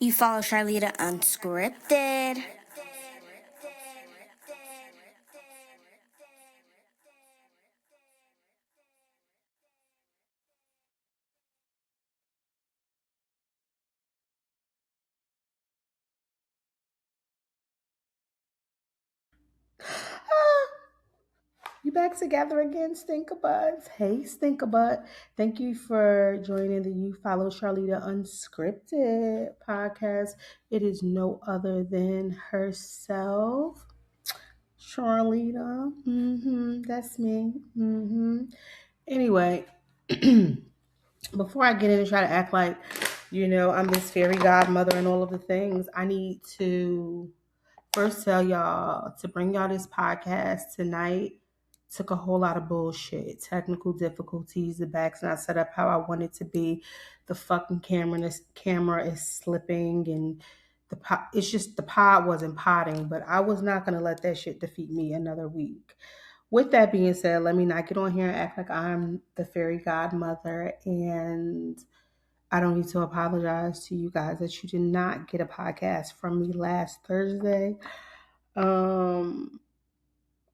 You follow Charlita Unscripted. You back together again, Stinkerbuds. Hey, Stinkerbud. Thank you for joining the You Follow Charlita Unscripted podcast. It is no other than herself, Charlita. That's me. Anyway, before I get in and try to act like, I'm this fairy godmother and all of the things, I need to first tell y'all to bring y'all this podcast tonight. Took a whole lot of bullshit, technical difficulties. The back's not set up how I want it to be. The fucking camera is slipping, and it's just the pod wasn't potting. But I was not gonna let that shit defeat me another week. With that being said, let me not get on here and act like I'm the fairy godmother, and I don't need to apologize to you guys that you did not get a podcast from me last Thursday. Um,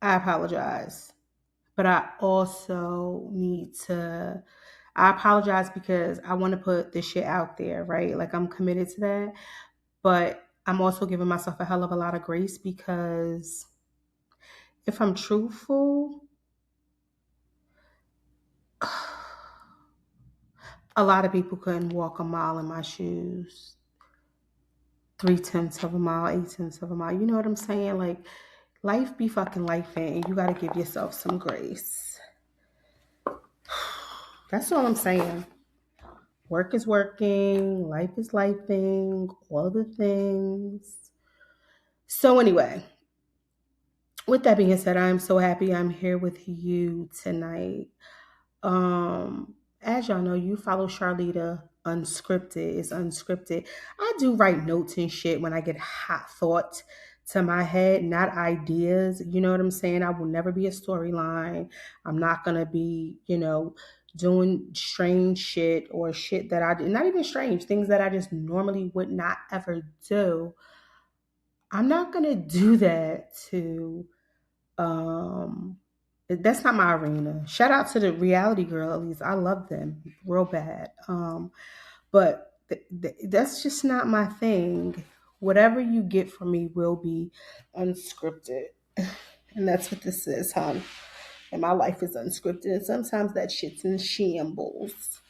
I apologize. But I also I apologize because I want to put this shit out there, right? Like I'm committed to that. But I'm also giving myself a hell of a lot of grace because if I'm truthful, a lot of people couldn't walk a mile in my shoes. 3/10 of a mile, 8/10 of a mile. You know what I'm saying? Like life be fucking life, and you got to give yourself some grace. That's all I'm saying. Work is working, life is lifing, all the things. So anyway, with that being said, I'm so happy I'm here with you tonight. As y'all know, you follow Charlita Unscripted. It's unscripted. I do write notes and shit when I get hot thoughts to my head, not ideas. You know what I'm saying? I will never be a storyline. I'm not gonna be, doing strange shit or shit that I do. Not even strange, things that I just normally would not ever do. I'm not gonna do that to um that's not my arena. Shout out to the reality girl, at least I love them real bad. But that's just not my thing. Whatever you get from me will be unscripted. And that's what this is, hon. And my life is unscripted. And sometimes that shit's in shambles.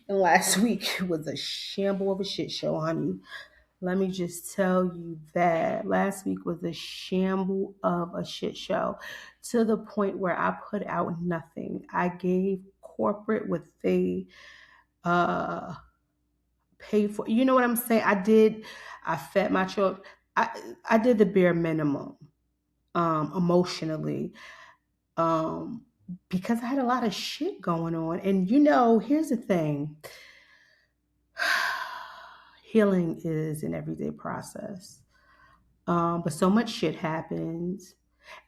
And last week was a shamble of a shit show, honey. Let me just tell you that last week was a shamble of a shit show to the point where I put out nothing. I gave corporate what they uh paid for. You know what I'm saying? I fed my children. I did the bare minimum emotionally. Um because I had a lot of shit going on. And here's the thing. Healing is an everyday process. But so much shit happens.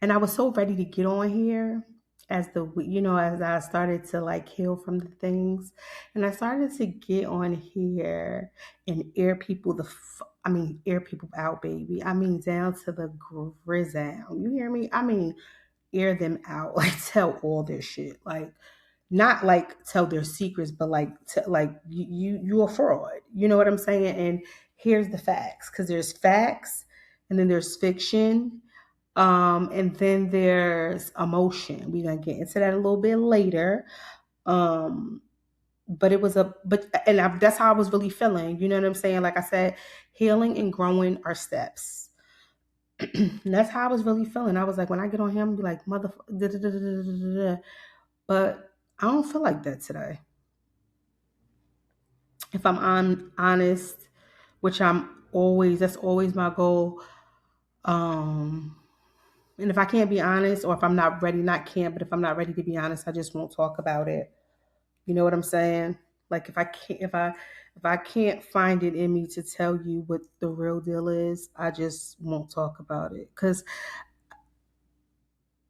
And I was so ready to get on here as I started to like heal from the things. And I started to get on here and air people out, baby. I mean, down to the grizzle. You hear me? I mean, air them out, like tell all their shit. Like, not like tell their secrets, but like you a fraud. You know what I'm saying? And here's the facts, because there's facts, and then there's fiction, and then there's emotion. We're gonna get into that a little bit later. Um, but it was that's how I was really feeling. You know what I'm saying? Like I said, healing and growing are steps. And that's how I was really feeling. I was like, when I get on him, be like, motherfucker, but I don't feel like that today. If I'm honest, which that's always my goal. Um, and if I can't be honest, or if I'm not ready, not can't, but if I'm not ready to be honest, I just won't talk about it. You know what I'm saying? Like if I can't find it in me to tell you what the real deal is, I just won't talk about it. Because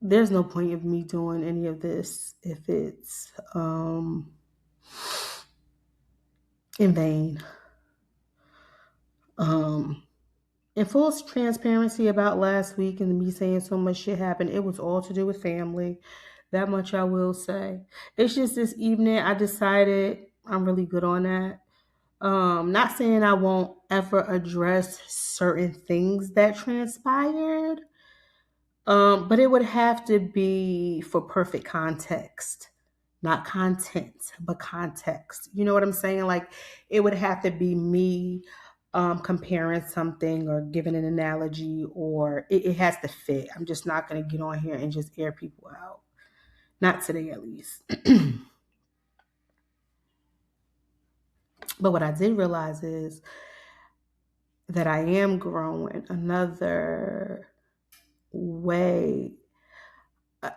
there's no point of me doing any of this if it's in vain. In full transparency about last week and me saying so much shit happened, it was all to do with family. That much I will say. It's just this evening I decided I'm really good on that. Not saying I won't ever address certain things that transpired, but it would have to be for perfect context, not content, but context. You know what I'm saying? Like it would have to be me comparing something or giving an analogy, or it has to fit. I'm just not going to get on here and just air people out. Not today, at least. But what I did realize is that I am growing another way.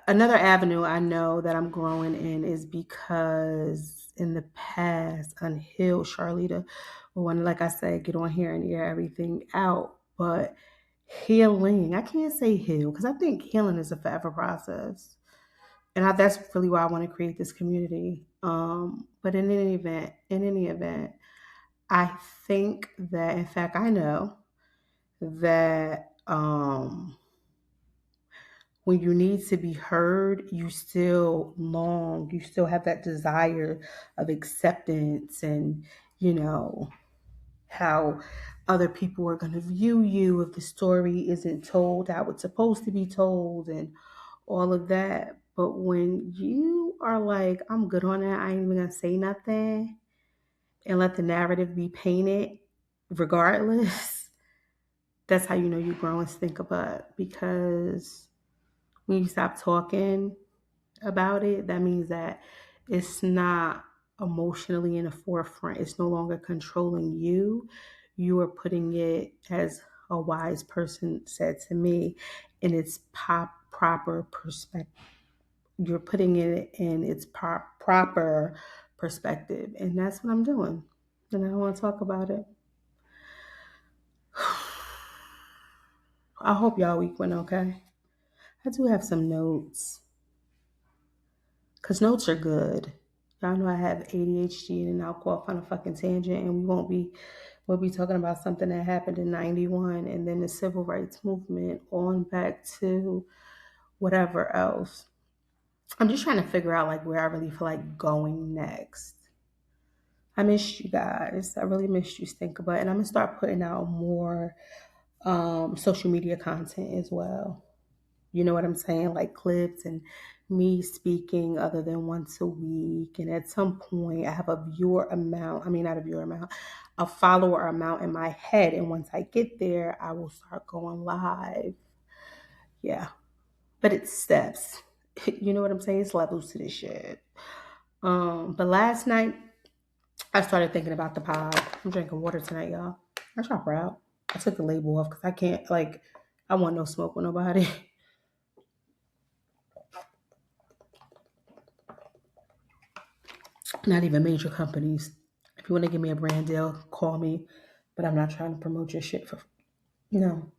Another avenue I know that I'm growing in is because in the past, unhealed Charlita, when, like I said, get on here and air everything out. But healing, I can't say heal because I think healing is a forever process. And that's really why I want to create this community. But in any event, I think that, in fact, I know that when you need to be heard, you still long, you still have that desire of acceptance and, you know, how other people are going to view you if the story isn't told how it's supposed to be told and all of that. But when you are like, I'm good on that, I ain't even going to say nothing and let the narrative be painted regardless, that's how you know you grow and stink a butt. Because when you stop talking about it, that means that it's not emotionally in the forefront. It's no longer controlling you. You are putting it, as a wise person said to me, in its proper perspective. You're putting it in its proper perspective. And that's what I'm doing. And I don't want to talk about it. I hope y'all week went okay. I do have some notes. Because notes are good. Y'all know I have ADHD and I'll go off on a fucking tangent and we'll be talking about something that happened in 91 and then the civil rights movement on back to whatever else. I'm just trying to figure out like where I really feel like going next. I missed you guys. I really missed you, Stinkabutt. And I'm going to start putting out more social media content as well. You know what I'm saying? Like clips and me speaking other than once a week. And at some point, I have a a follower amount in my head. And once I get there, I will start going live. Yeah. But it's steps. You know what I'm saying? It's levels to this shit. But last night, I started thinking about the pod. I'm drinking water tonight, y'all. I'm not proud. I took the label off because I can't, like, I want no smoke with nobody. Not even major companies. If you want to give me a brand deal, call me. But I'm not trying to promote your shit for no.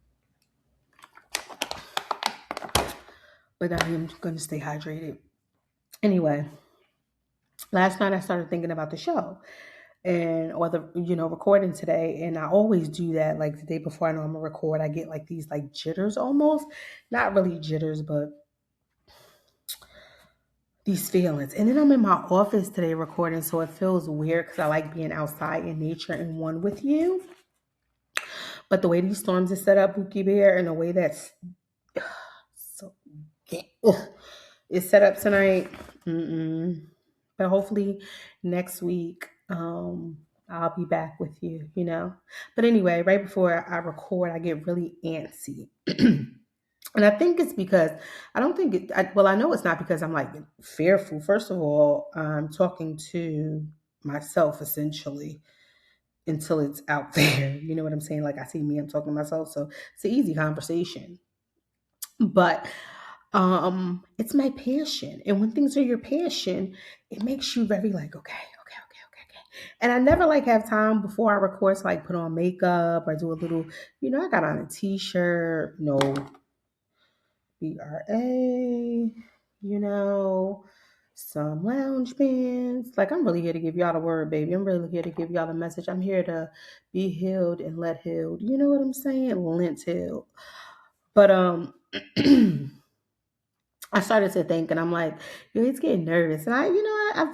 But I am going to stay hydrated. Anyway, last night I started thinking about the show and or the recording today, and I always do that like the day before I know I'm gonna record. I get like these like jitters almost, not really jitters, but these feelings. And then I'm in my office today recording, so it feels weird because I like being outside in nature and one with you. But the way these storms are set up, Bookie Bear, and the way that's so it's set up tonight. But hopefully next week, I'll be back with you, you know. But anyway, right before I record, I get really antsy. And I think it's because I don't think it, I know it's not because I'm like fearful. First of all, I'm talking to myself essentially until it's out there. You know what I'm saying? Like I see me, I'm talking to myself. So it's an easy conversation. But it's my passion. And when things are your passion, it makes you very like, okay. And I never like have time before I record to like put on makeup or do a little, I got on a t-shirt, no BRA, some lounge pants. Like, I'm really here to give y'all the word, baby. I'm really here to give y'all the message. I'm here to be healed and let healed. You know what I'm saying? Lent healed. But I started to think, and I'm like, yo, it's getting nervous. And I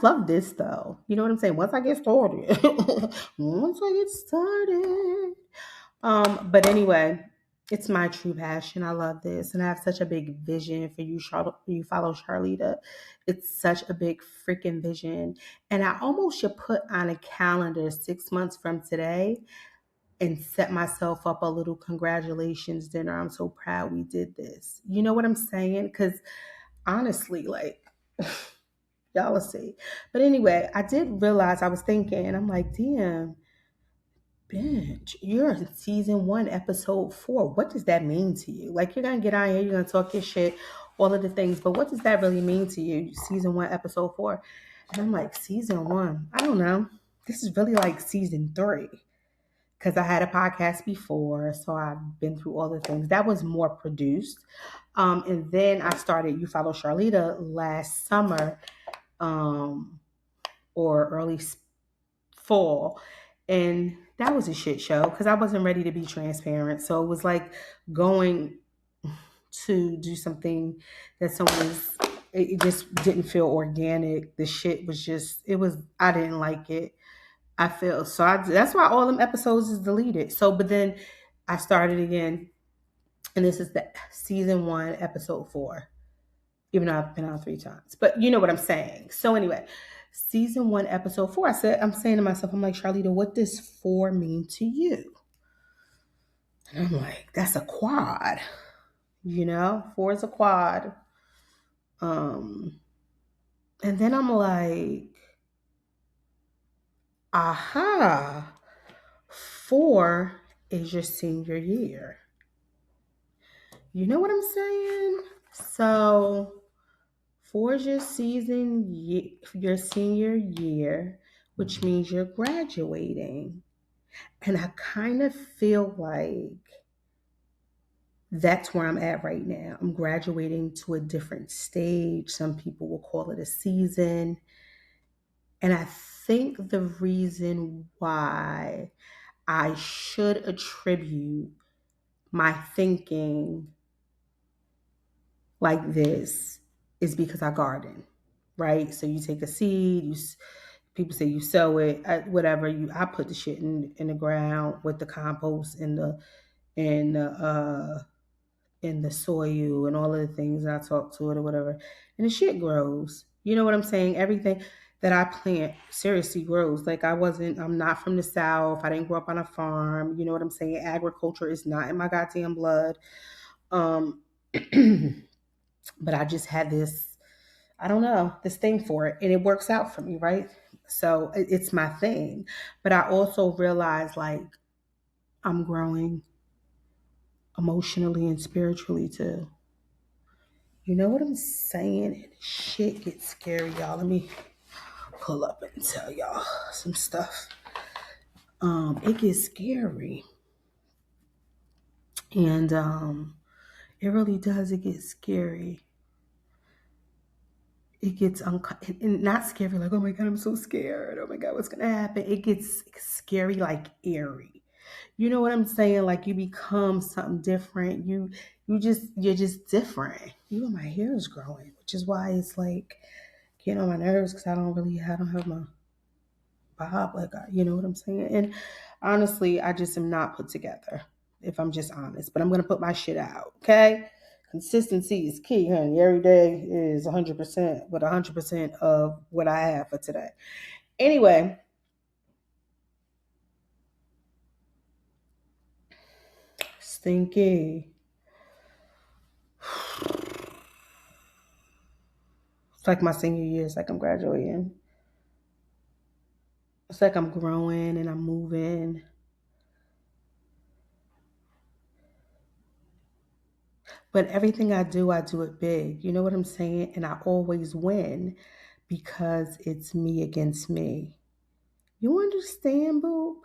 love this though. You know what I'm saying? Once I get started, once I get started. But anyway, it's my true passion. I love this, and I have such a big vision for you, Charlotte. You follow Charlita. It's such a big freaking vision, and I almost should put on a calendar 6 months from today and set myself up a little congratulations dinner. I'm so proud we did this. You know what I'm saying? Because honestly, like, y'all will see. But anyway, I did realize I was thinking, I'm like, damn, bitch, you're in season 1, episode 4. What does that mean to you? Like, you're gonna get on here, you're gonna talk your shit, all of the things, but what does that really mean to you? Season 1, episode 4. And I'm like, season 1, I don't know. This is really like season 3. Because I had a podcast before, so I've been through all the things. That was more produced. And then I started You Follow Charlita last summer, or early fall. And that was a shit show because I wasn't ready to be transparent. So it was like going to do something that it just didn't feel organic. The shit was just, I didn't like it. I feel so. That's why all them episodes is deleted. So, but then I started again, and this is the season 1, episode 4. Even though I've been on 3 times, but you know what I'm saying. So anyway, season 1, episode 4. I'm saying to myself, I'm like, Charlita, what does 4 mean to you? And I'm like, that's a quad. 4 is a quad. And then I'm like, aha, 4 is your senior year. You know what I'm saying? So 4 is your senior year, which means you're graduating. And I kind of feel like that's where I'm at right now. I'm graduating to a different stage. Some people will call it a season. And I think the reason why I should attribute my thinking like this is because I garden, right? So you take a seed, people say you sow it, whatever. I put the shit in the ground with the compost and the soil and all of the things, and I talk to it or whatever, and the shit grows. You know what I'm saying? Everything that I plant seriously grows. Like, I'm not from the South. I didn't grow up on a farm. You know what I'm saying? Agriculture is not in my goddamn blood. Um, but I just had this, I don't know, this thing for it, and it works out for me, right? So it's my thing. But I also realize, like, I'm growing emotionally and spiritually too. You know what I'm saying? And shit gets scary, y'all. Let me pull up and tell y'all some stuff. It gets scary. And it really does. It gets scary. It gets and not scary like, oh my God, I'm so scared. Oh my God, what's gonna happen? It gets scary, like eerie. You know what I'm saying? Like, you become something different. You're just different. Even my hair is growing, which is why it's like getting on my nerves because I don't have my bob like you know what I'm saying? And honestly, I just am not put together, if I'm just honest. But I'm gonna put my shit out, okay? Consistency is key, honey. Every day is 100%, but 100% of what I have for today. Anyway, stinky. It's like my senior year. It's like I'm graduating. It's like I'm growing and I'm moving. But everything I do it big. You know what I'm saying? And I always win because it's me against me. You understand, boo?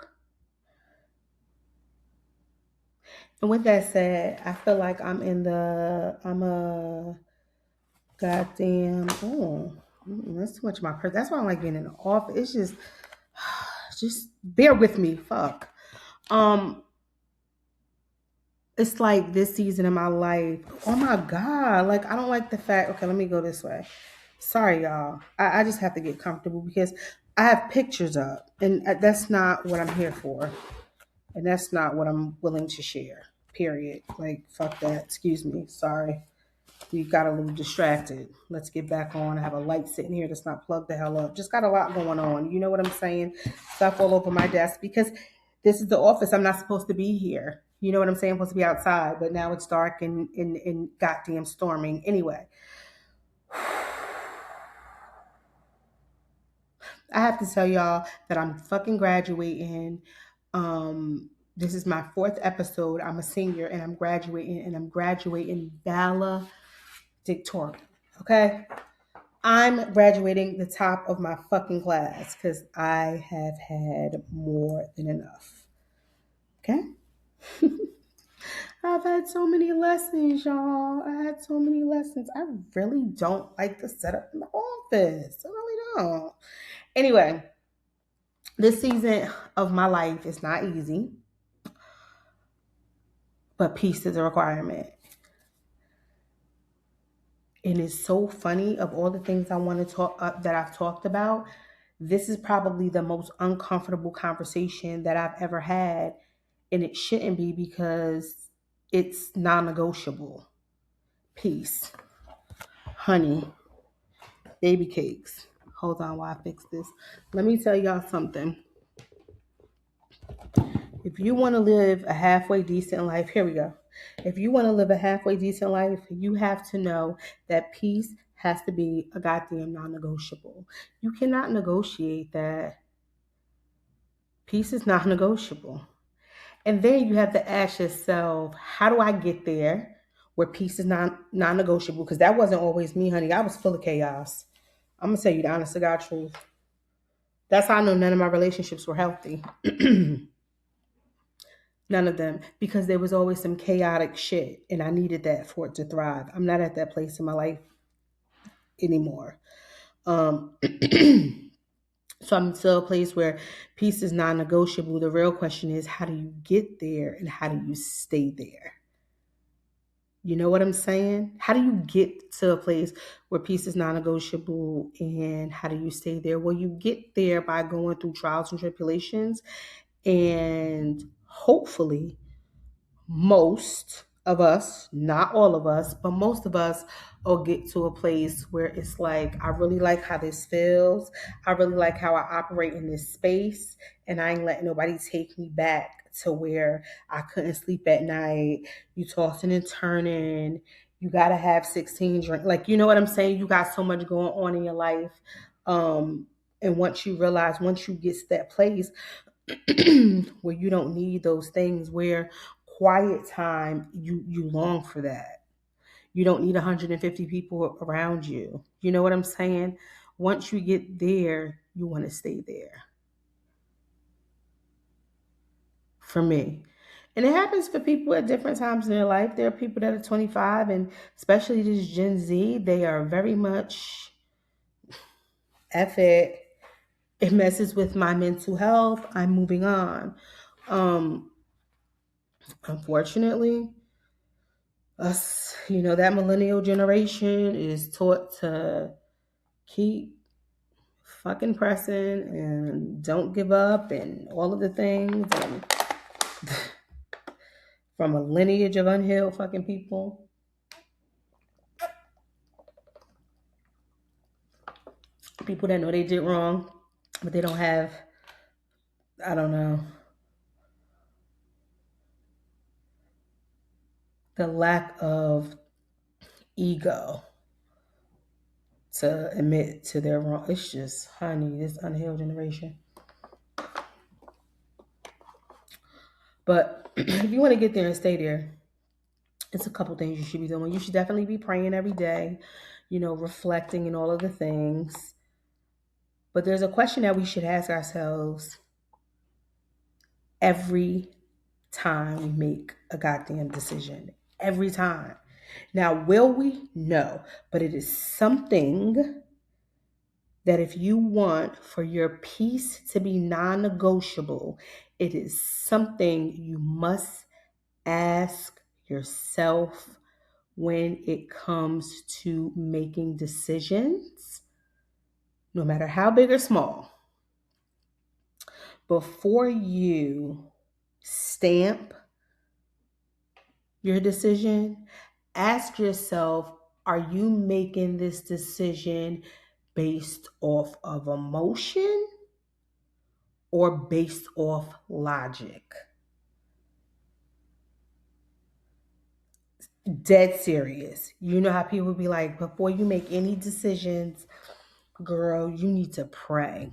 And with that said, I feel like I'm a goddamn, That's too much of my person. That's why I don't like being in the office. It's just bear with me. Fuck. Um, it's like this season of my life. Oh my God. Like, I don't like the fact. Okay, let me go this way. Sorry, y'all. I just have to get comfortable because I have pictures up, and that's not what I'm here for. And that's not what I'm willing to share. Period. Like, fuck that. Excuse me. Sorry. We got a little distracted. Let's get back on. I have a light sitting here that's not plugged the hell up. Just got a lot going on. You know what I'm saying? Stuff all over my desk because this is the office. I'm not supposed to be here. You know what I'm saying? I'm supposed to be outside, but now it's dark and goddamn storming. Anyway, I have to tell y'all that I'm fucking graduating. This is my fourth episode. I'm a senior and I'm graduating valedictorian. Okay? I'm graduating the top of my fucking class because I have had more than enough. Okay? I've had so many lessons, y'all. I had so many lessons. I really don't like the setup in the office. I really don't. Anyway, this season of my life is not easy, but peace is a requirement. And it's so funny of all the things I want to talk that I've talked about. This is probably the most uncomfortable conversation that I've ever had, and it shouldn't be because it's non-negotiable. Peace, honey, baby cakes. Hold on while I fix this. Let me tell y'all something. If you want to live a halfway decent life, here we go. If you want to live a halfway decent life, you have to know that peace has to be a goddamn non-negotiable. You cannot negotiate that. Peace is not negotiable. And then you have to ask yourself, how do I get there where peace is non-negotiable? Because that wasn't always me, honey. I was full of chaos. I'm going to tell you the honest to God truth. That's how I know none of my relationships were healthy. None of them, because there was always some chaotic shit, and I needed that for it to thrive. I'm not at that place in my life anymore. So I'm to a place where peace is non-negotiable. The real question is, how do you get there, and how do you stay there? You know what I'm saying? How do you get to a place where peace is non-negotiable, and how do you stay there? Well, you get there by going through trials and tribulations, and hopefully most of us, not all of us, but most of us will get to a place where it's like, I really like how this feels. I really like how I operate in this space. And I ain't letting nobody take me back to where I couldn't sleep at night. You tossing and turning. You got to have 16 drinks. Like, you know what I'm saying? You got so much going on in your life. And once you realize, once you get to that place, where you don't need those things, where quiet time, you long for that. You don't need 150 people around you. You know what I'm saying? Once you get there, you want to stay there. For me. And it happens for people at different times in their life. There are people that are 25, and especially this Gen Z, they are very much F it. It messes with my mental health. I'm moving on. Um, Unfortunately, us, that millennial generation is taught to keep fucking pressing and don't give up and all of the things, and from a lineage of unhealed fucking people. People that know they did wrong, but they don't have, I don't know, the lack of ego to admit to their wrong. It's just, honey, this unhealed generation. But if you want to get there and stay there, it's a couple things you should be doing. You should definitely be praying every day, reflecting and all of the things. But there's a question that we should ask ourselves every time we make a goddamn decision. Every time. Now, will we? No. But it is something that if you want for your peace to be non negotiable, it is something you must ask yourself when it comes to making decisions, no matter how big or small. Before you stamp your decision, ask yourself, are you making this decision based off of emotion or based off logic? Dead serious. You know how people be like, before you make any decisions, girl, you need to pray.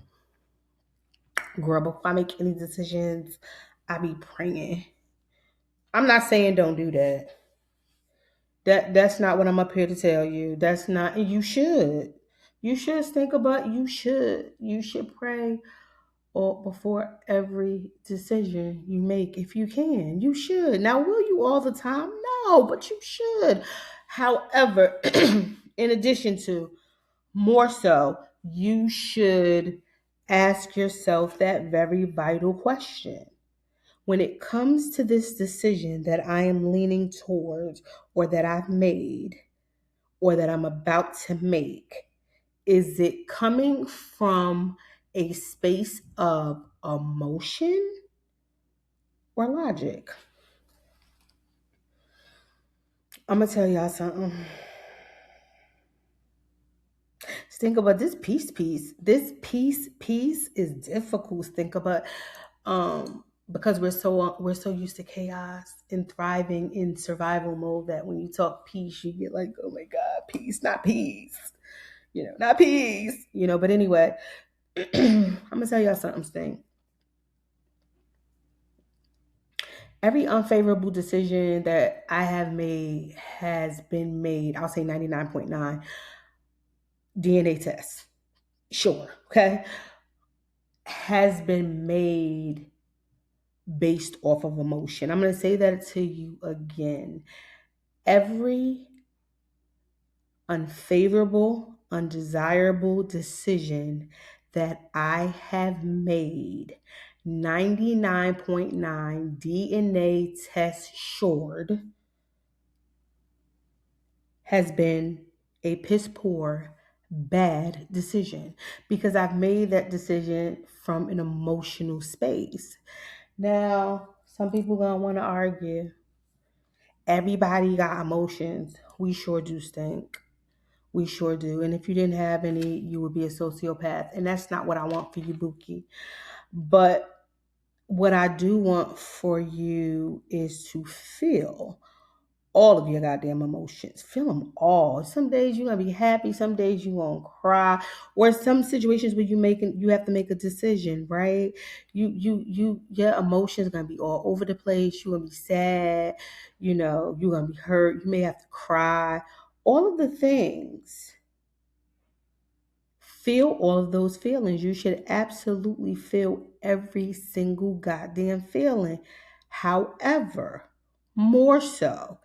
Girl, before I make any decisions, I be praying. I'm not saying don't do that. That's not what I'm up here to tell you. That's not, and you should. You should think about, you should pray or before every decision you make if you can. You should. Now, will you all the time? No, but you should. However, in addition to, more so, you should ask yourself that very vital question. When it comes to this decision that I am leaning towards, or that I've made, or that I'm about to make, is it coming from a space of emotion or logic? I'm gonna tell y'all something. Think about this piece. This piece is difficult. Think about because we're so used to chaos and thriving in survival mode that when you talk peace, you get like, oh my God, peace, not peace. Not peace. But anyway, I'm gonna tell y'all something, Sting. Every unfavorable decision that I have made has been made, I'll say 99.9 DNA tests. Sure, okay? Has been made based off of emotion. I'm going to say that to you again. Every unfavorable, undesirable decision that I have made, 99.9 DNA test short, has been a piss poor, bad decision because I've made that decision from an emotional space. Now, some people gonna want to argue. Everybody got emotions. We sure do, Stink. We sure do. And if you didn't have any, you would be a sociopath. And that's not what I want for you, Buki. But what I do want for you is to feel all of your goddamn emotions. Feel them all. Some days you're gonna be happy, some days you won't cry, or some situations where you have to make a decision, right? Your emotions gonna be all over the place. You're gonna be sad, you're gonna be hurt, you may have to cry. All of the things. Feel all of those feelings. You should absolutely feel every single goddamn feeling. However, more so,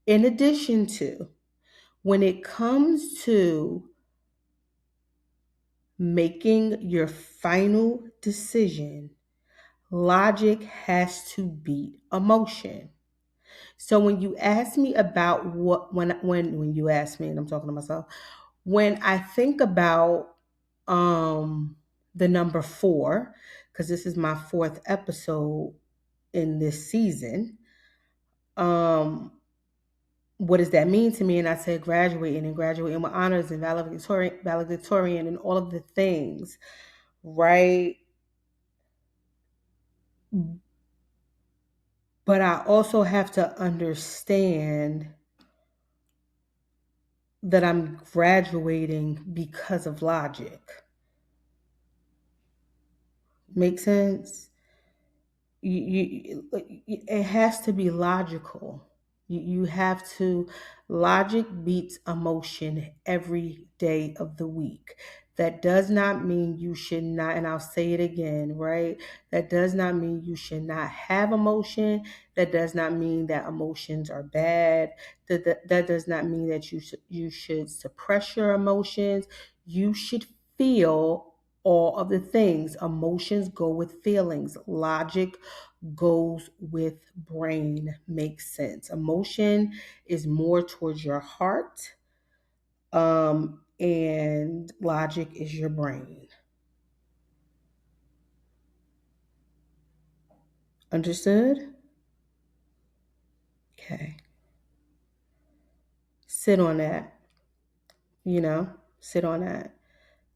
in addition to, when it comes to making your final decision, logic has to beat emotion. So when you ask me about when you ask me, and I'm talking to myself, when I think about the number 4, because this is my 4th episode in this season, what does that mean to me? And I said graduating with honors and valedictorian and all of the things, right? But I also have to understand that I'm graduating because of logic. Make sense? It has to be logical. You have to, logic beats emotion every day of the week. That does not mean you should not, and I'll say it again, right? That does not mean you should not have emotion. That does not mean that emotions are bad. That does not mean that you should suppress your emotions. You should feel all of the things. Emotions go with feelings. Logic goes with brain. Makes sense. Emotion is more towards your heart, and logic is your brain. Understood? Okay. Sit on that. You know, sit on that.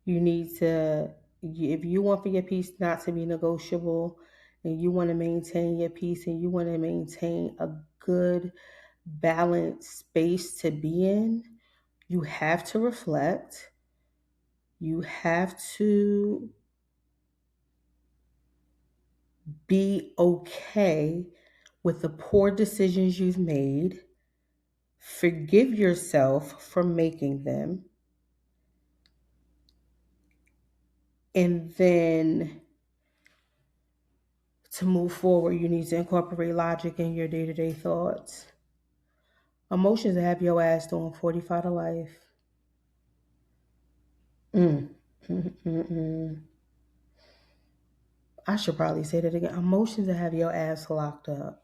You need to, if you want for your peace not to be negotiable, and you want to maintain your peace, and you want to maintain a good, balanced space to be in, you have to reflect. You have to be okay with the poor decisions you've made. Forgive yourself for making them. And then to move forward, you need to incorporate logic in your day to day thoughts. Emotions that have your ass doing 45 to life. Mm. Mm. I should probably say that again. Emotions that have your ass locked up.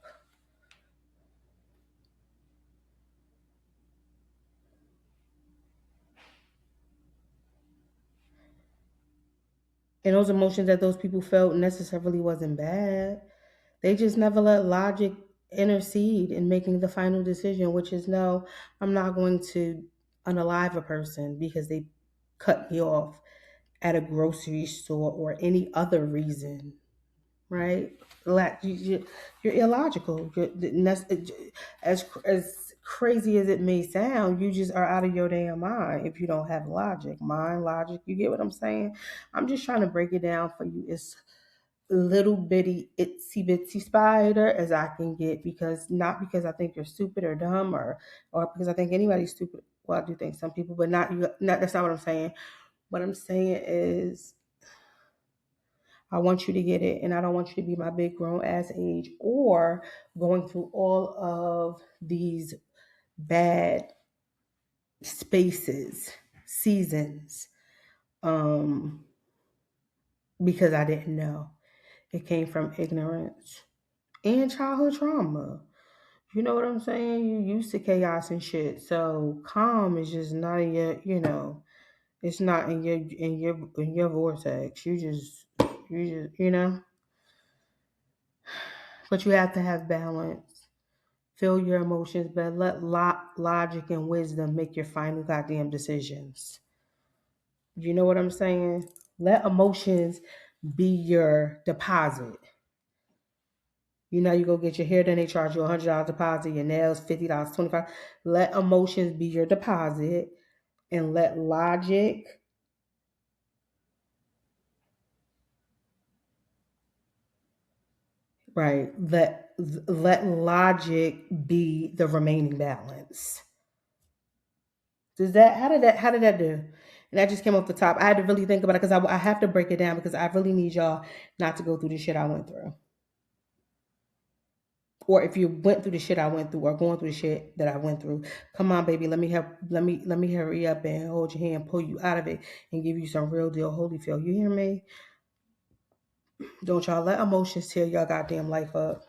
And those emotions that those people felt necessarily wasn't bad. They just never let logic intercede in making the final decision, which is no, I'm not going to unalive a person because they cut me off at a grocery store or any other reason, right? You're illogical. As crazy as it may sound, you just are out of your damn mind if you don't have logic. Mind, logic, you get what I'm saying? I'm just trying to break it down for you. It's little bitty itsy bitsy spider as I can get, because not because I think you're stupid or dumb, or because I think anybody's stupid. Well, I do think some people, but not you. Not That's not what I'm saying. What I'm saying is I want you to get it, and I don't want you to be my big grown ass age or going through all of these bad spaces, seasons, um, because I didn't know. It came from ignorance and childhood trauma. You know what I'm saying? You used to chaos and shit. So calm is just not in your, it's not in your vortex. You just, but you have to have balance. Feel your emotions, but let logic and wisdom make your final goddamn decisions. You know what I'm saying? Let emotions be your deposit. You go get your hair done, they charge you $100 deposit, your nails $50, 25. Let emotions be your deposit, and let logic, right? Let logic be the remaining balance. How did that do? And that just came off the top. I had to really think about it because I have to break it down because I really need y'all not to go through the shit I went through. Or if you went through the shit I went through or going through the shit that I went through, come on, baby, let me hurry up and hold your hand, pull you out of it, and give you some real deal Holyfield. You hear me? Don't y'all let emotions tear y'all goddamn life up.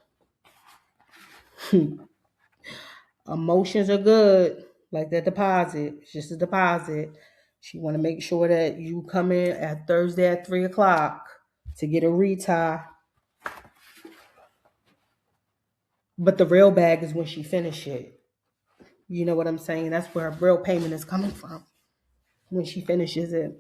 Emotions are good, like that deposit. It's just a deposit. She want to make sure that you come in at Thursday at 3 o'clock to get a retie. But the real bag is when she finish it. You know what I'm saying? That's where her real payment is coming from. When she finishes it.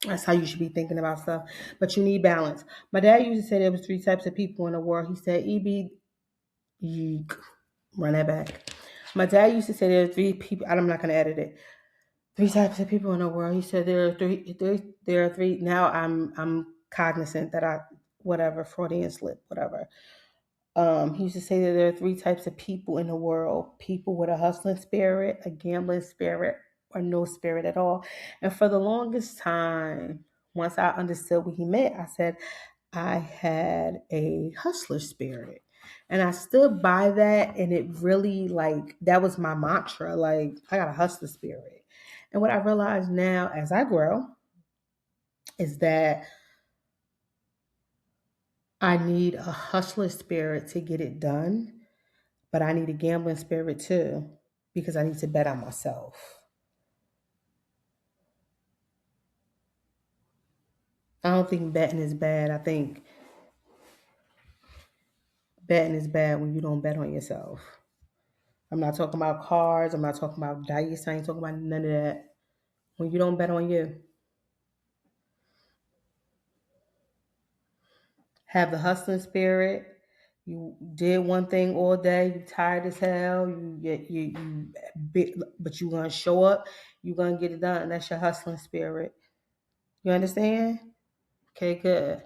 That's how you should be thinking about stuff. But you need balance. My dad used to say there was 3 types of people in the world. He said, Yeek. Run that back. My dad used to say there are 3 people. I'm not going to edit it. 3 types of people in the world. He said there are three. There are three. Now I'm cognizant that whatever, Freudian slip, whatever. He used to say that there are 3 types of people in the world: people with a hustling spirit, a gambling spirit, or no spirit at all. And for the longest time, once I understood what he meant, I said I had a hustler spirit. And I stood by that, and it really, like, that was my mantra. Like, I got a hustler spirit. And what I realize now as I grow is that I need a hustler spirit to get it done, but I need a gambling spirit too because I need to bet on myself. I don't think betting is bad. I think betting is bad when you don't bet on yourself. I'm not talking about cards. I'm not talking about dice. I ain't talking about none of that. When you don't bet on you, have the hustling spirit. You did one thing all day. You tired as hell. But you gonna show up. You gonna get it done. That's your hustling spirit. You understand? Okay, good.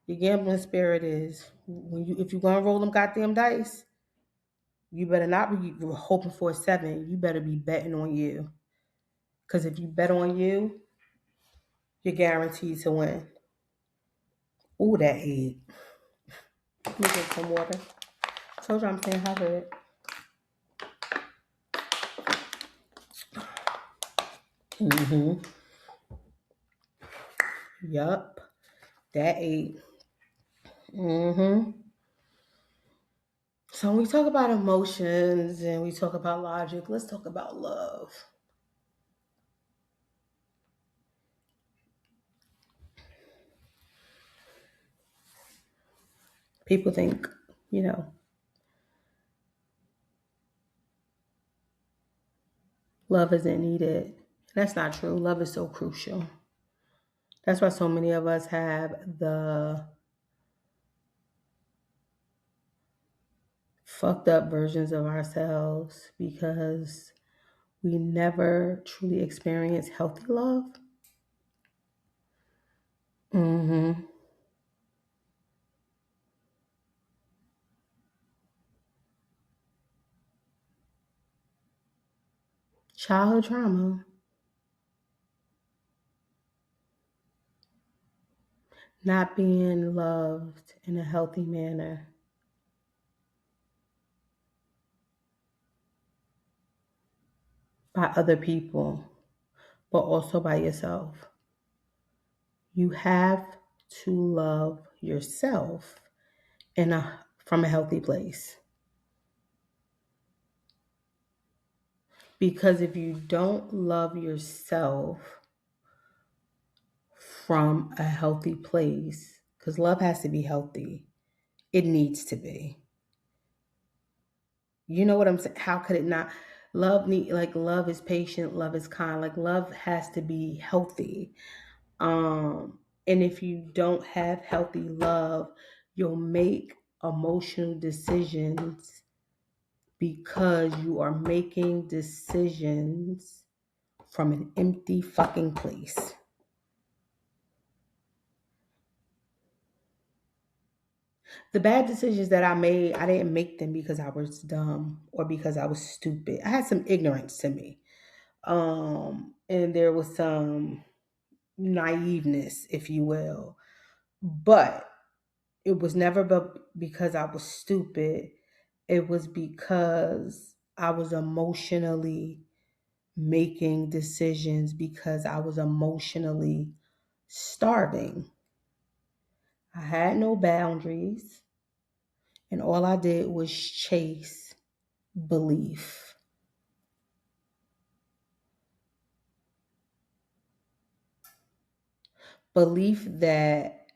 Your gambling spirit is when you if you gonna roll them goddamn dice, you better not be hoping for a 7. You better be betting on you. Because if you bet on you, you're guaranteed to win. Ooh, that egg. Let me get some water. Told you I'm staying hydrated. Mm-hmm. Yup. That egg. Mm-hmm. So when we talk about emotions and we talk about logic, let's talk about love. People think, you know, love isn't needed. That's not true. Love is so crucial. That's why so many of us have the fucked up versions of ourselves because we never truly experience healthy love. Mm-hmm. Childhood trauma, not being loved in a healthy manner by other people, but also by yourself. You have to love yourself from a healthy place. Because if you don't love yourself from a healthy place, because love has to be healthy, it needs to be. You know what I'm saying? How could it not? Love is patient, love is kind. Like love has to be healthy. And if you don't have healthy love, you'll make emotional decisions because you are making decisions from an empty fucking place. The bad decisions that I made, I didn't make them because I was dumb or because I was stupid. I had some ignorance to me. And there was some naiveness, if you will. But it was never because I was stupid. It was because I was emotionally making decisions because I was emotionally starving. I had no boundaries, and all I did was chase belief. Belief that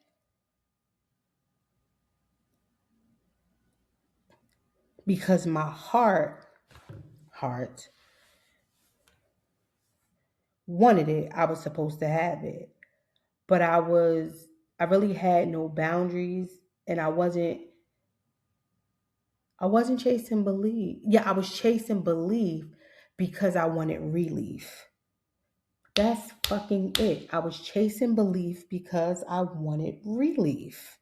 because my heart wanted it, I was supposed to have it. But I really had no boundaries and I wasn't chasing belief. Yeah, I was chasing belief because I wanted relief. That's fucking it. I was chasing belief because I wanted relief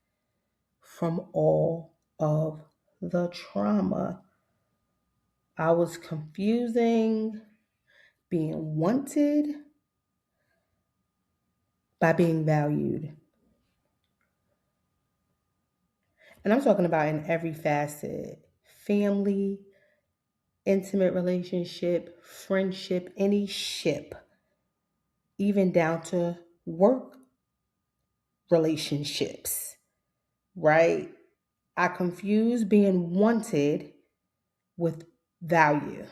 from all of the trauma. I was confusing being wanted by being valued. And I'm talking about in every facet: family, intimate relationship, friendship, any ship. even down to work relationships, right? I confuse being wanted with value.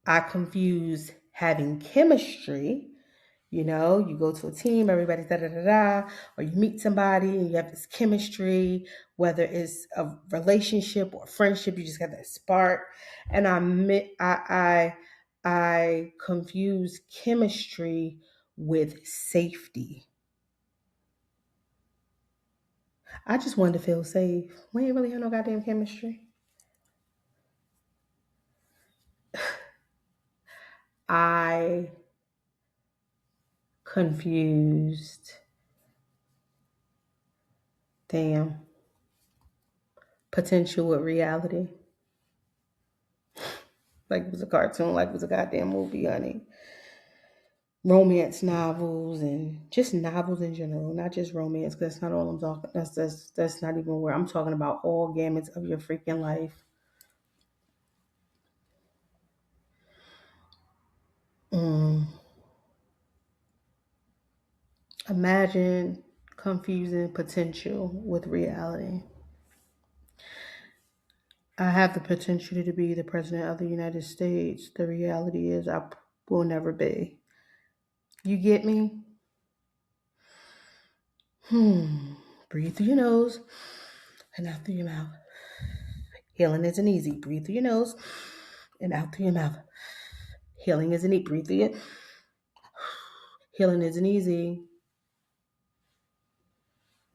I confuse having chemistry. You go to a team, everybody's da da da da, or you meet somebody and you have this chemistry, whether it's a relationship or friendship, you just got that spark. And I confuse chemistry with safety. I just wanted to feel safe. We ain't really have no goddamn chemistry. I confused, damn, potential with reality. Like it was a cartoon, like it was a goddamn movie, honey. Romance novels and just novels in general, not just romance, because that's not all I'm talking. That's not even where I'm talking about. All gamuts of your freaking life. Mm. Imagine confusing potential with reality. I have the potential to be the president of the United States. The reality is, will never be. You get me? Breathe through your nose and out through your mouth. Healing isn't easy. Breathe through your nose and out through your mouth. Healing isn't easy. Breathe through your. Healing isn't easy.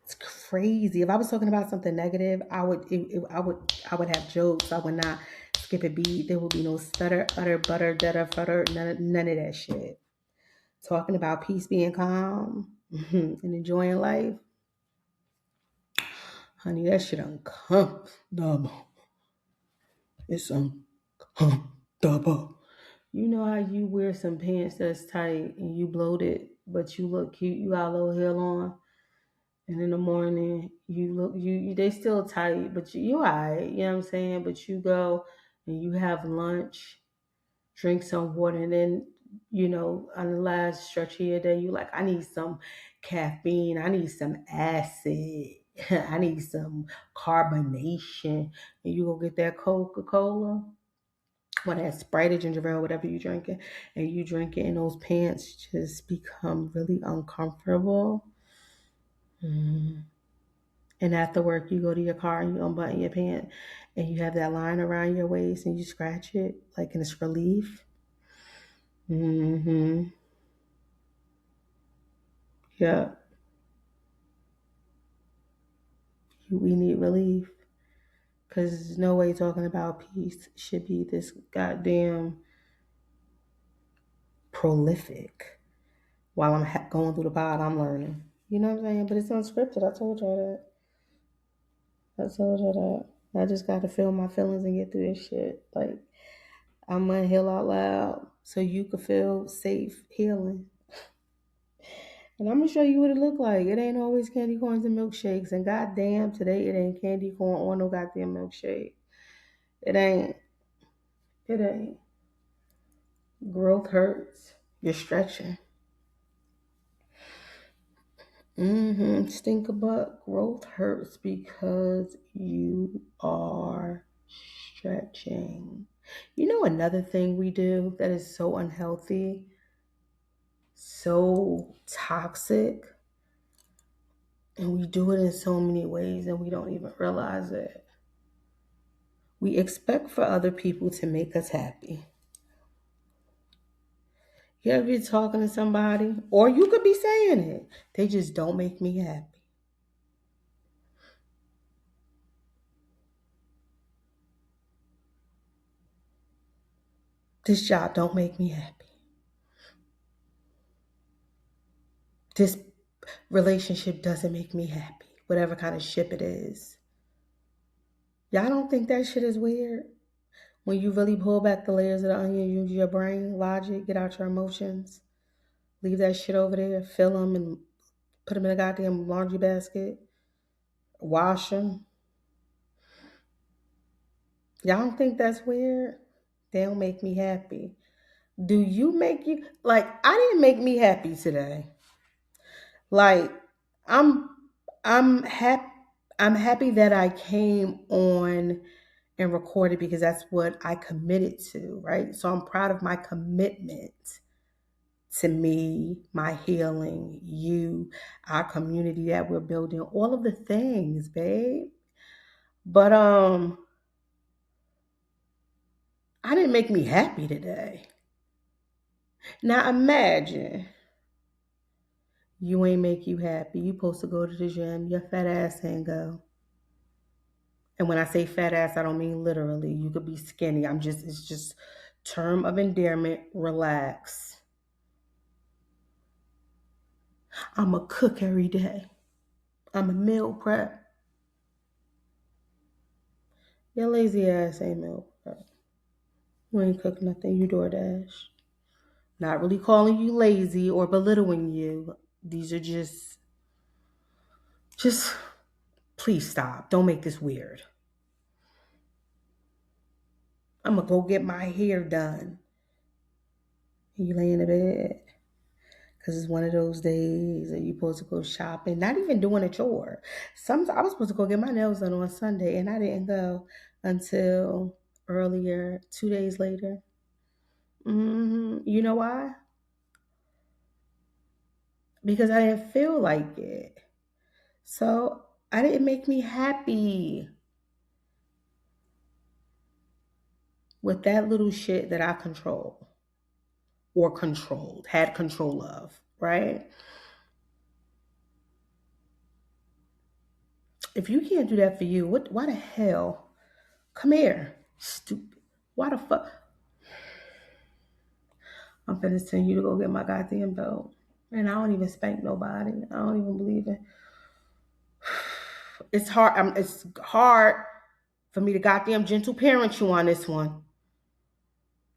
It's crazy. If I was talking about something negative, I would have jokes. I would not skip a beat. There would be no stutter, utter, butter, dutter, futter, none of that shit. Talking about peace, being calm, and enjoying life, honey, that shit uncomfortable. It's uncomfortable. You know how you wear some pants that's tight and you bloated, but you look cute. You got a little heel on, and in the morning you look they still tight, but you alright. You know what I'm saying? But you go and you have lunch, drink some water, and then on the last stretch of your day, you like, I need some caffeine, I need some acid, I need some carbonation, and you go get that Coca-Cola or that Sprite or ginger ale, whatever you drinking, and you drink it, and those pants just become really uncomfortable. Mm. And after work, you go to your car and you unbutton your pant, and you have that line around your waist, and you scratch it like in it's relief. Mm-hmm. Yeah, we need relief because there's no way talking about peace should be this goddamn prolific. While I'm going through the pod, I'm learning. You know what I'm saying? But it's unscripted. I told y'all that. I told y'all that. I just got to feel my feelings and get through this shit. Like, I'm going to heal out loud so you can feel safe healing. And I'm going to show you what it look like. It ain't always candy corns and milkshakes. And goddamn, today it ain't candy corn or no goddamn milkshake. It ain't. It ain't. Growth hurts. You're stretching. Stink a butt. Growth hurts because you are stretching. You know another thing we do that is so unhealthy, so toxic, and we do it in so many ways and we don't even realize it. We expect for other people to make us happy. You ever be talking to somebody, or you could be saying it, they just don't make me happy. This job don't make me happy. This relationship doesn't make me happy. Whatever kind of ship it is. Y'all don't think that shit is weird? When you really pull back the layers of the onion, use your brain, logic, get out your emotions, leave that shit over there, fill them and put them in a goddamn laundry basket, wash them. Y'all don't think that's weird? They don't make me happy. Do you make you like I didn't make me happy today. Like I'm I'm happy I'm happy that I came on and recorded because that's what I committed to, right? So I'm proud of my commitment to me, my healing, you, our community that we're building, all of the things, babe. But I didn't make me happy today. Now imagine you ain't make you happy. You supposed to go to the gym, your fat ass ain't go. And when I say fat ass, I don't mean literally. You could be skinny. It's just term of endearment, relax. I'm a cook every day. I'm a meal prep. Your lazy ass ain't meal prep. You ain't cook nothing. You DoorDash. Not really calling you lazy or belittling you. These are just please stop. Don't make this weird. I'm gonna go get my hair done. You lay in the bed. Because it's one of those days that you're supposed to go shopping, not even doing a chore. I was supposed to go get my nails done on Sunday, and I didn't go until earlier, 2 days later. You know why? Because I didn't feel like it. So I didn't make me happy with that little shit that I control or had control of, right? If you can't do that for you, why the hell? Come here, stupid. Why the fuck? I'm finna send you to go get my goddamn belt. And I don't even spank nobody. I don't even believe it. It's hard. It's hard for me to goddamn gentle parent you on this one.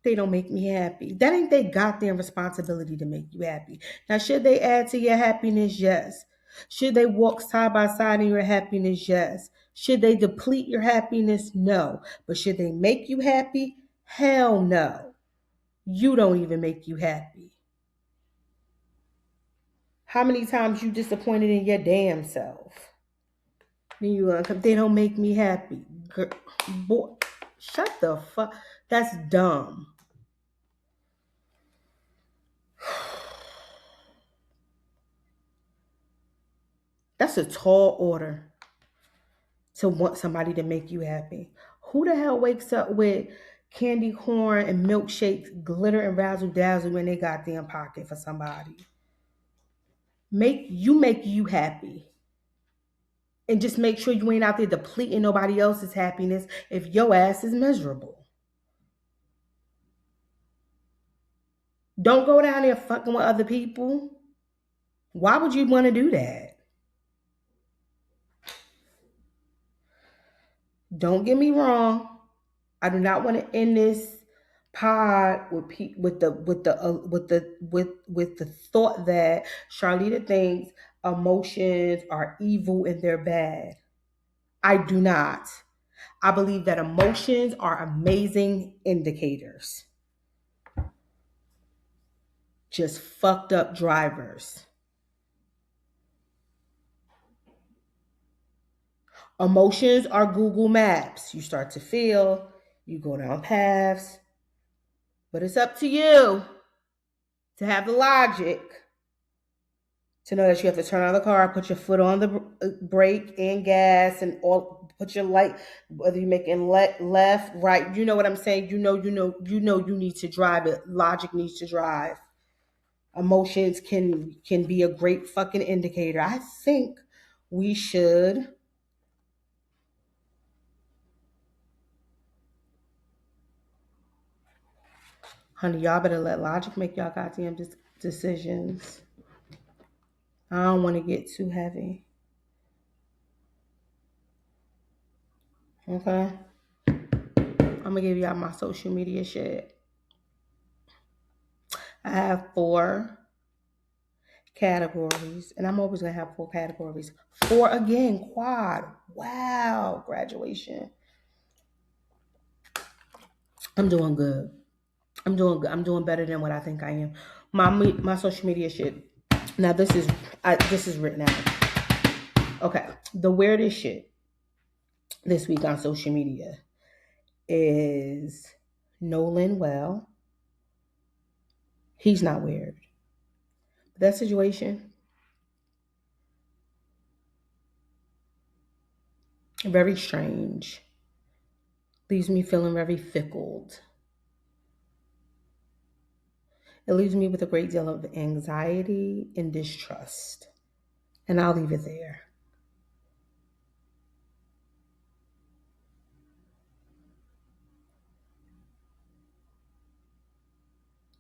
They don't make me happy. That ain't their goddamn responsibility to make you happy. Now, should they add to your happiness? Yes. Should they walk side by side in your happiness? Yes. Should they deplete your happiness? No. But should they make you happy? Hell no. You don't even make you happy. How many times you disappointed in your damn self? Then you they don't make me happy. Girl, boy, shut the fuck. That's dumb. That's a tall order to want somebody to make you happy. Who the hell wakes up with candy corn and milkshakes, glitter and razzle dazzle in their goddamn pocket for somebody? Make you happy. And just make sure you ain't out there depleting nobody else's happiness if your ass is miserable. Don't go down there fucking with other people. Why would you want to do that? Don't get me wrong. I do not want to end this pod with the thought that Charlita thinks emotions are evil and they're bad. I do not. I believe that emotions are amazing indicators. Just fucked up drivers. Emotions are Google Maps. You start to feel, you go down paths, but it's up to you to have the logic to know that you have to turn on the car, put your foot on the brake and gas, and all. Put your light, whether you're making left, right. You know what I'm saying. You need to drive it. Logic needs to drive. Emotions can be a great fucking indicator. I think we should. Honey, y'all better let logic make y'all goddamn decisions. I don't want to get too heavy. Okay? I'm going to give y'all my social media shit. I have 4 categories, and I'm always going to have 4 categories. 4 again, quad. Wow, graduation. I'm doing good. I'm doing good. I'm doing better than what I think I am. My social media shit. Now this is written out. Okay, the weirdest shit this week on social media is Nolan. Well, he's not weird. That situation, very strange. Leaves me feeling very fickle. It leaves me with a great deal of anxiety and distrust. And I'll leave it there.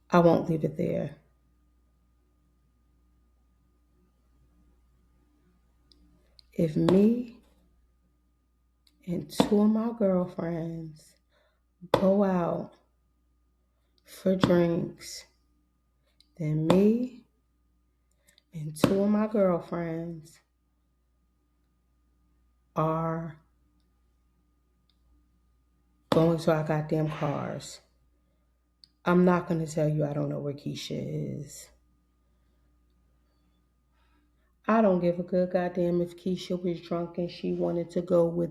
I won't leave it there. If me and two of my girlfriends go out for drinks, then me and two of my girlfriends are going to our goddamn cars. I'm not going to tell you I don't know where Keisha is. I don't give a good goddamn if Keisha was drunk and she wanted to go with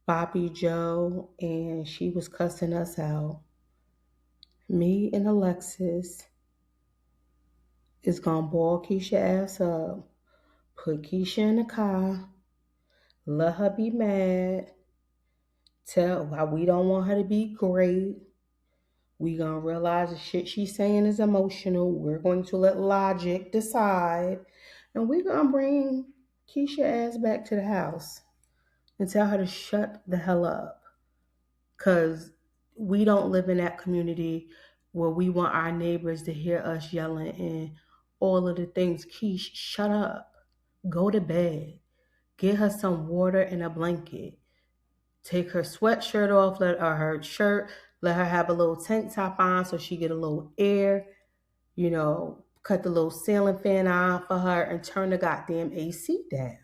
Bobby Joe and she was cussing us out. Me and Alexis is going to ball Keisha ass up, put Keisha in the car, let her be mad, tell why we don't want her to be great. We gonna realize the shit she's saying is emotional. We're going to let logic decide. And we're gonna bring Keisha ass back to the house and tell her to shut the hell up. Cause we don't live in that community where we want our neighbors to hear us yelling and all of the things. Keisha, shut up. Go to bed. Get her some water and a blanket. Take her sweatshirt off, or her shirt, let her have a little tank top on so she get a little air, cut the little ceiling fan on for her and turn the goddamn AC down.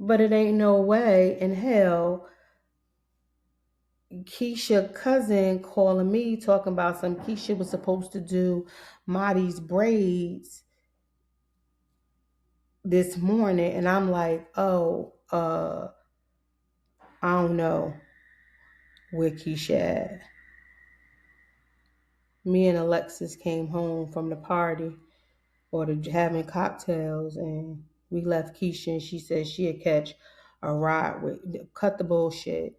But it ain't no way in hell Keisha cousin calling me talking about some Keisha was supposed to do Marty's braids this morning and I'm like, I don't know where Keisha at. Me and Alexis came home from the party or having cocktails and we left Keisha and she said she'd catch a ride with cut the bullshit.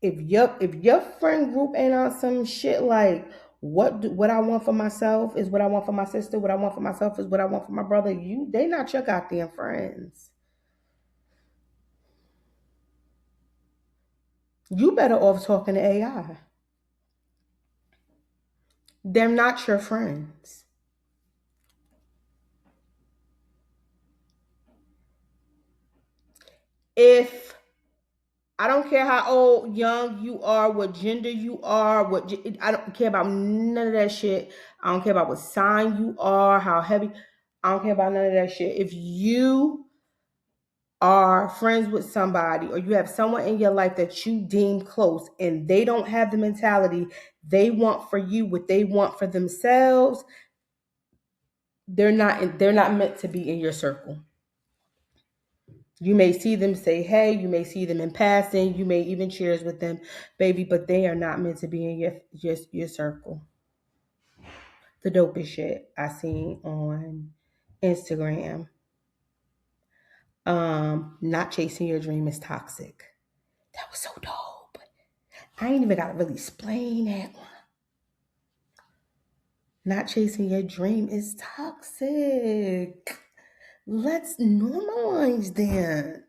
If your friend group ain't on some shit like what I want for myself is what I want for my sister, what I want for myself is what I want for my brother, they not your goddamn friends. You better off talking to AI. They're not your friends. If I don't care how old, young you are, what gender you are, I don't care about none of that shit. I don't care about what sign you are, how heavy. I don't care about none of that shit. If you are friends with somebody or you have someone in your life that you deem close and they don't have the mentality they want for you what they want for themselves, they're not meant to be in your circle. You may see them say hey, you may see them in passing, you may even cheers with them, baby, but they are not meant to be in your circle. The dopest shit I seen on Instagram. Not chasing your dream is toxic. That was so dope. I ain't even gotta really explain that one. Not chasing your dream is toxic. Let's normalize that.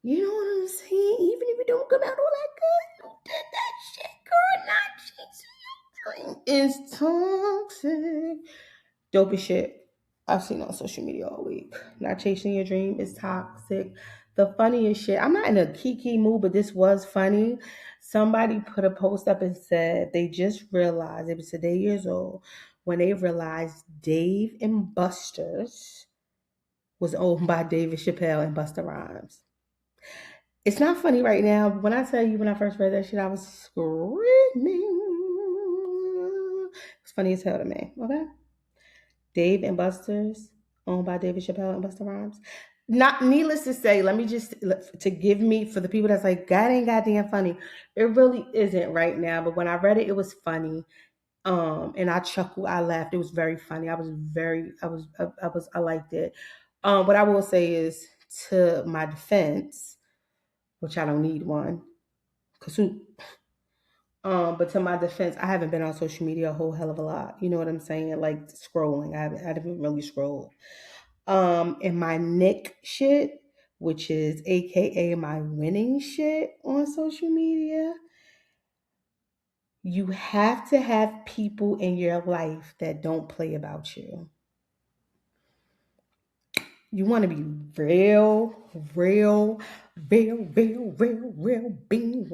You know what I'm saying? Even if it don't come out all that good, you did that shit, girl. Not chasing your dream is toxic. Dopest shit I've seen on social media all week. Not chasing your dream is toxic. The funniest shit. I'm not in a kiki mood, but this was funny. Somebody put a post up and said they just realized, it was today years old, when they realized Dave and Buster's was owned by David Chappelle and Busta Rhymes. It's not funny right now, but when I tell you when I first read that shit, I was screaming. It's funny as hell to me, okay? Dave and Buster's, owned by David Chappelle and Busta Rhymes. Not needless to say, let me just to give me for the people that's like, that ain't goddamn funny. It really isn't right now. But when I read it, it was funny. And I chuckled, I laughed. It was very funny. I liked it. What I will say is, to my defense, which I don't need one, cause who? But to my defense, I haven't been on social media a whole hell of a lot. You know what I'm saying? Like scrolling, I haven't really scrolled. And my Nick shit, which is AKA my winning shit on social media. You have to have people in your life that don't play about you. You want to be real, real, real, real, real, real being.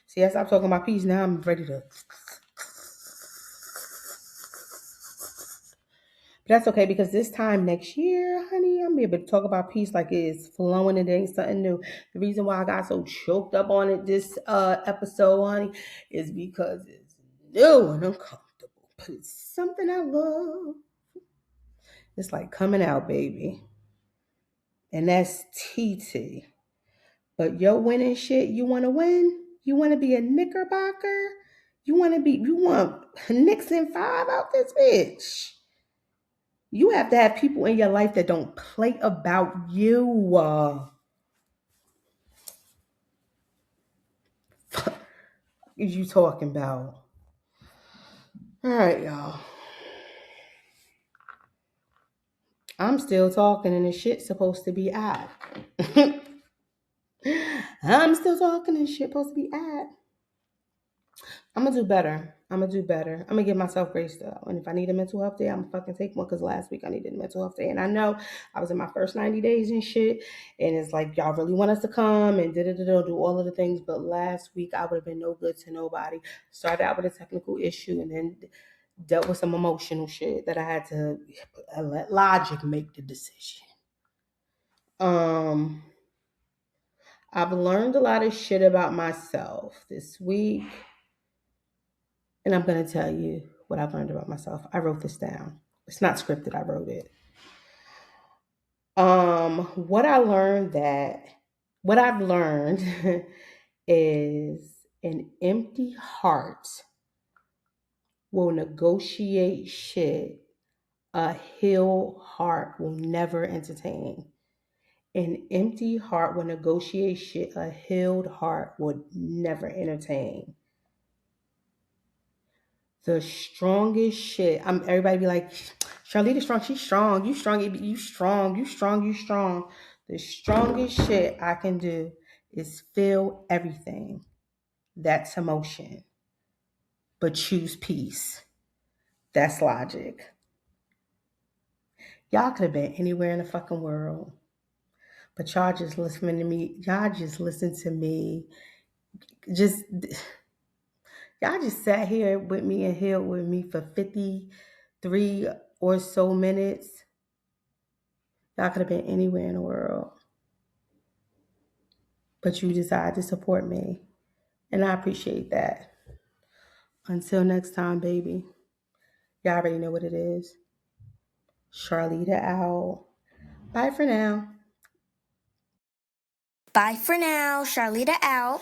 See, as I'm talking about peace, now I'm ready to. But that's okay because this time next year, honey, I'm gonna be able to talk about peace like it's flowing and it ain't something new. The reason why I got so choked up on it this episode, honey, is because it's new and uncomfortable. But it's something I love. It's like coming out, baby. And that's TT. But your winning shit, you wanna win? You wanna be a knickerbocker? You want Nixon 5 out this bitch. You have to have people in your life that don't play about you. What is you talking about? All right, y'all. I'm still talking and the shit's supposed to be at. I'm still talking and shit supposed to be at. I'm gonna do better. I'm gonna give myself grace though. And if I need a mental health day, I'm gonna fucking take one because last week I needed a mental health day. And I know I was in my first 90 days and shit. And it's like, y'all really want us to come and do all of the things. But last week I would have been no good to nobody. Started out with a technical issue and then dealt with some emotional shit that I had to let logic make the decision. I've learned a lot of shit about myself this week. And I'm going to tell you what I've learned about myself. I wrote this down. It's not scripted, I wrote it. What I've learned is an empty heart will negotiate shit a healed heart will never entertain. An empty heart will negotiate shit a healed heart would never entertain. The strongest shit. Everybody be like, Charlita strong, she's strong. You strong, you strong, you strong, you strong. The strongest shit I can do is feel everything. That's emotion. But choose peace. That's logic. Y'all could have been anywhere in the fucking world. But y'all just listening to me. Y'all just listen to me. Y'all just sat here with me and healed with me for 53 or so minutes. Y'all could have been anywhere in the world. But you decided to support me. And I appreciate that. Until next time, baby. Y'all already know what it is. Charlita out. Bye for now. Bye for now. Charlita out.